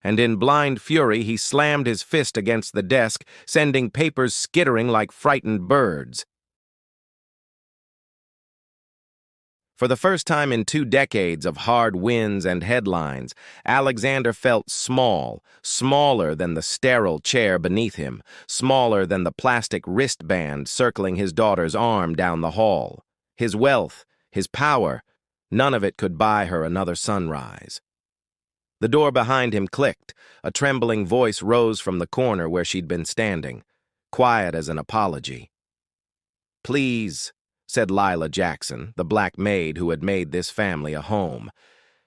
and in blind fury he slammed his fist against the desk, sending papers skittering like frightened birds. For the first time in 2 decades of hard wins and headlines, Alexander felt small, smaller than the sterile chair beneath him, smaller than the plastic wristband circling his daughter's arm down the hall. His wealth, his power, none of it could buy her another sunrise. The door behind him clicked. A trembling voice rose from the corner where she'd been standing, quiet as an apology. "Please," said Lila Jackson, the black maid who had made this family a home.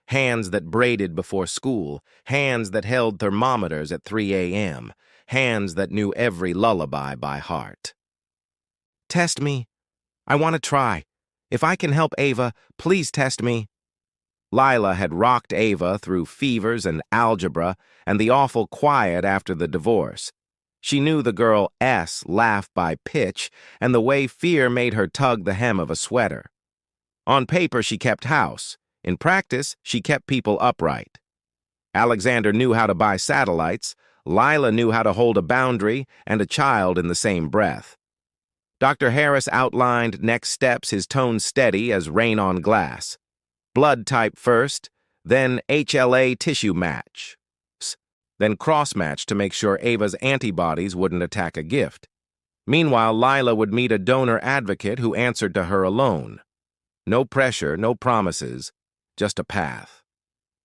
Hands that braided before school, hands that held thermometers at 3 a.m., hands that knew every lullaby by heart. "Test me. I want to try. If I can help Ava, please test me." Lila had rocked Ava through fevers and algebra and the awful quiet after the divorce. She knew the girl S laugh by pitch and the way fear made her tug the hem of a sweater. On paper, she kept house. In practice, she kept people upright. Alexander knew how to buy satellites. Lila knew how to hold a boundary and a child in the same breath. Dr. Harris outlined next steps, his tone steady as rain on glass. Blood type first, then HLA tissue match. Then cross-match to make sure Ava's antibodies wouldn't attack a gift. Meanwhile, Lila would meet a donor advocate who answered to her alone. No pressure, no promises, just a path.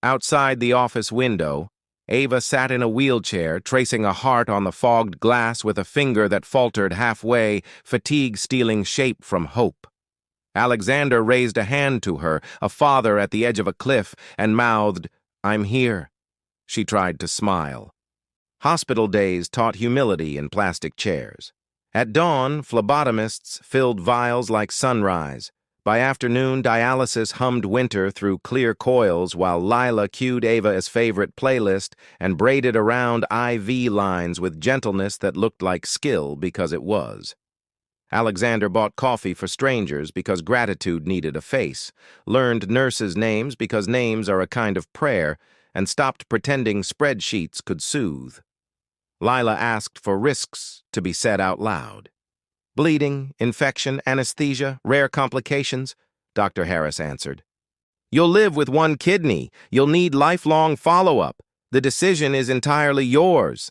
Outside the office window, Ava sat in a wheelchair, tracing a heart on the fogged glass with a finger that faltered halfway, fatigue stealing shape from hope. Alexander raised a hand to her, a father at the edge of a cliff, and mouthed, "I'm here." She tried to smile. Hospital days taught humility in plastic chairs. At dawn, phlebotomists filled vials like sunrise. By afternoon, dialysis hummed winter through clear coils while Lila cued Ava's favorite playlist and braided around IV lines with gentleness that looked like skill because it was. Alexander bought coffee for strangers because gratitude needed a face, learned nurses' names because names are a kind of prayer, and stopped pretending spreadsheets could soothe. Lila asked for risks to be said out loud. "Bleeding, infection, anesthesia, rare complications," Dr. Harris answered. "You'll live with 1 kidney. You'll need lifelong follow-up. The decision is entirely yours."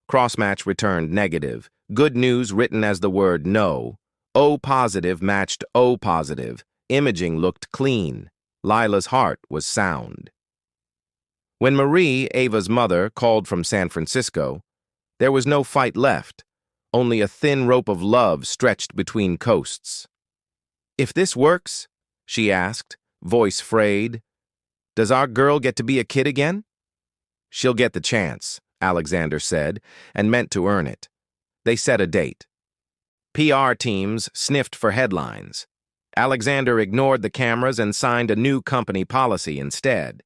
Crossmatch returned negative. Good news written as the word no. O positive matched O positive. Imaging looked clean. Lila's heart was sound. When Marie, Ava's mother, called from San Francisco, there was no fight left, only a thin rope of love stretched between coasts. "If this works," she asked, voice frayed, "does our girl get to be a kid again?" "She'll get the chance," Alexander said, and meant to earn it. They set a date. PR teams sniffed for headlines. Alexander ignored the cameras and signed a new company policy instead.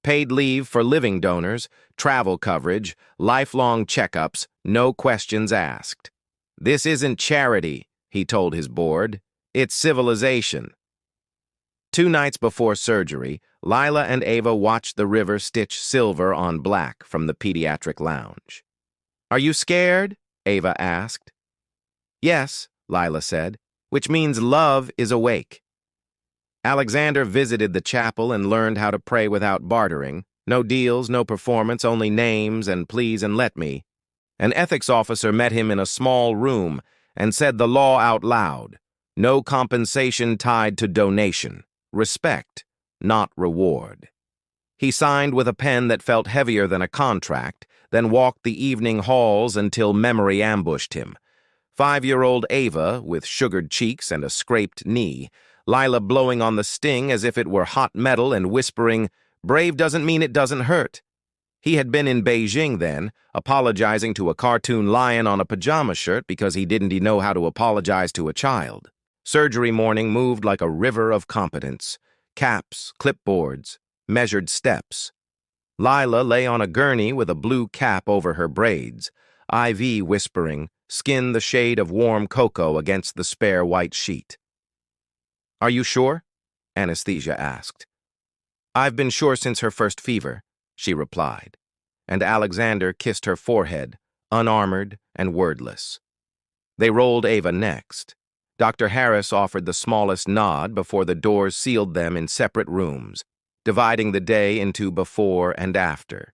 Paid leave for living donors, travel coverage, lifelong checkups, no questions asked. "This isn't charity," he told his board. "It's civilization." 2 nights before surgery, Lila and Ava watched the river stitch silver on black from the pediatric lounge. "Are you scared?" Ava asked. "Yes," Lila said, "which means love is awake." Alexander visited the chapel and learned how to pray without bartering. No deals, no performance, only names and please and let me. An ethics officer met him in a small room and said the law out loud. No compensation tied to donation. Respect, not reward. He signed with a pen that felt heavier than a contract, then walked the evening halls until memory ambushed him. 5-year-old Ava, with sugared cheeks and a scraped knee, Lila blowing on the sting as if it were hot metal and whispering, "Brave doesn't mean it doesn't hurt." He had been in Beijing then, apologizing to a cartoon lion on a pajama shirt because he didn't know how to apologize to a child. Surgery morning moved like a river of competence. Caps, clipboards, measured steps. Lila lay on a gurney with a blue cap over her braids, IV whispering, skin the shade of warm cocoa against the spare white sheet. "Are you sure?" Anesthesia asked. "I've been sure since her first fever," she replied. and Alexander kissed her forehead, unarmored and wordless. They rolled Ava next. Dr. Harris offered the smallest nod before the doors sealed them in separate rooms, dividing the day into before and after.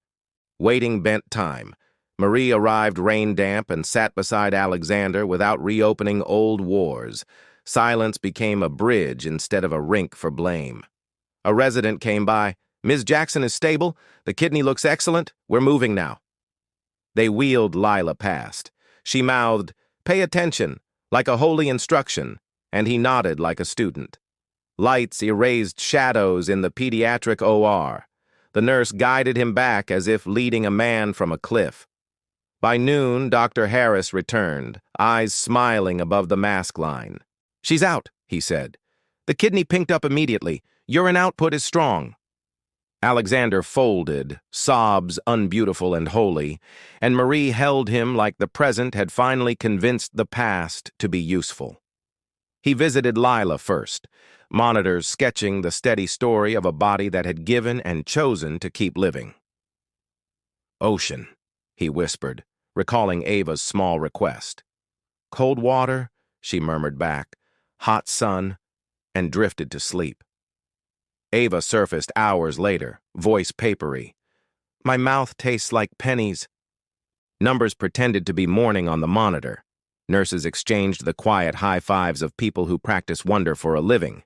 Waiting bent time. Marie arrived rain-damp and sat beside Alexander without reopening old wars. Silence became a bridge instead of a rink for blame. A resident came by. "Ms. Jackson is stable. The kidney looks excellent. We're moving now." They wheeled Lila past. She mouthed, "Pay attention," like a holy instruction, and he nodded like a student. Lights erased shadows in the pediatric OR. The nurse guided him back as if leading a man from a cliff. By noon, Dr. Harris returned, eyes smiling above the mask line. "She's out," he said. "The kidney pinked up immediately. Urine output is strong." Alexander folded, sobs unbeautiful and holy, and Marie held him like the present had finally convinced the past to be useful. He visited Lila first, monitors sketching the steady story of a body that had given and chosen to keep living. "Ocean," he whispered, recalling Ava's small request. "Cold water," she murmured back, "hot sun," and drifted to sleep. Ava surfaced hours later, voice papery. "My mouth tastes like pennies." Numbers pretended to be mourning on the monitor. Nurses exchanged the quiet high fives of people who practice wonder for a living.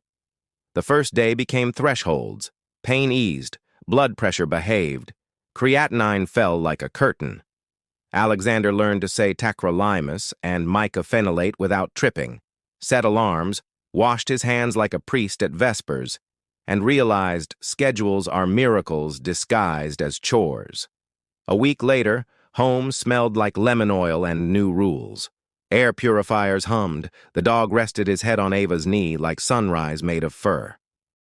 The first day became thresholds. Pain eased, blood pressure behaved. Creatinine fell like a curtain. Alexander learned to say tacrolimus and mycophenolate without tripping, set alarms, washed his hands like a priest at Vespers, and realized schedules are miracles disguised as chores. A week later, home smelled like lemon oil and new rules. Air purifiers hummed. The dog rested his head on Ava's knee like sunrise made of fur.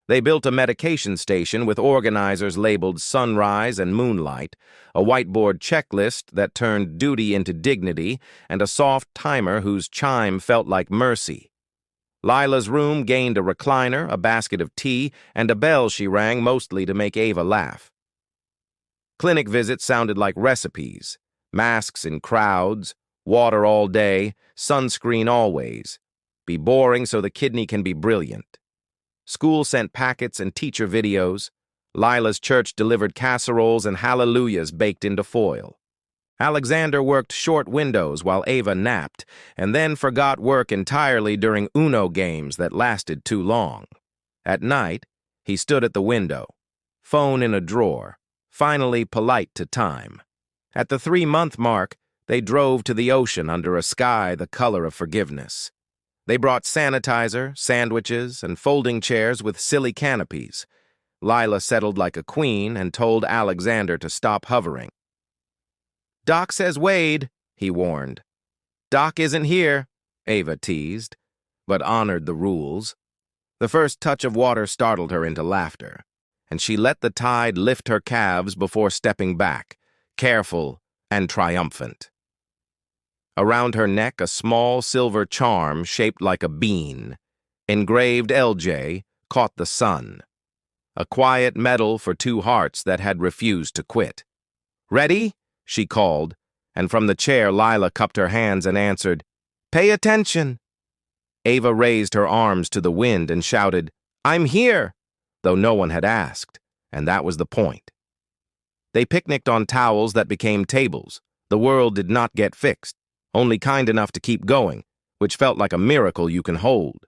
They built a medication station with organizers labeled Sunrise and Moonlight, a whiteboard checklist that turned duty into dignity, and a soft timer whose chime felt like mercy. Lila's room gained a recliner, a basket of tea, and a bell she rang mostly to make Ava laugh. Clinic visits sounded like recipes. Masks in crowds, water all day, sunscreen always. Be boring so the kidney can be brilliant. School sent packets and teacher videos. Lila's church delivered casseroles and hallelujahs baked into foil. Alexander worked short windows while Ava napped, and then forgot work entirely during Uno games that lasted too long. At night, he stood at the window, phone in a drawer, finally polite to time. At the 3-month mark, they drove to the ocean under a sky the color of forgiveness. They brought sanitizer, sandwiches, and folding chairs with silly canopies. Lila settled like a queen and told Alexander to stop hovering. "Doc says Wade," he warned. "Doc isn't here," Ava teased, but honored the rules. The first touch of water startled her into laughter, and she let the tide lift her calves before stepping back, careful and triumphant. Around her neck, a small silver charm shaped like a bean, engraved LJ, caught the sun. A quiet medal for 2 hearts that had refused to quit. "Ready?" she called, and from the chair Lila cupped her hands and answered, "Pay attention." Ava raised her arms to the wind and shouted, "I'm here," though no one had asked, and that was the point. They picnicked on towels that became tables. The world did not get fixed, only kind enough to keep going, which felt like a miracle you can hold.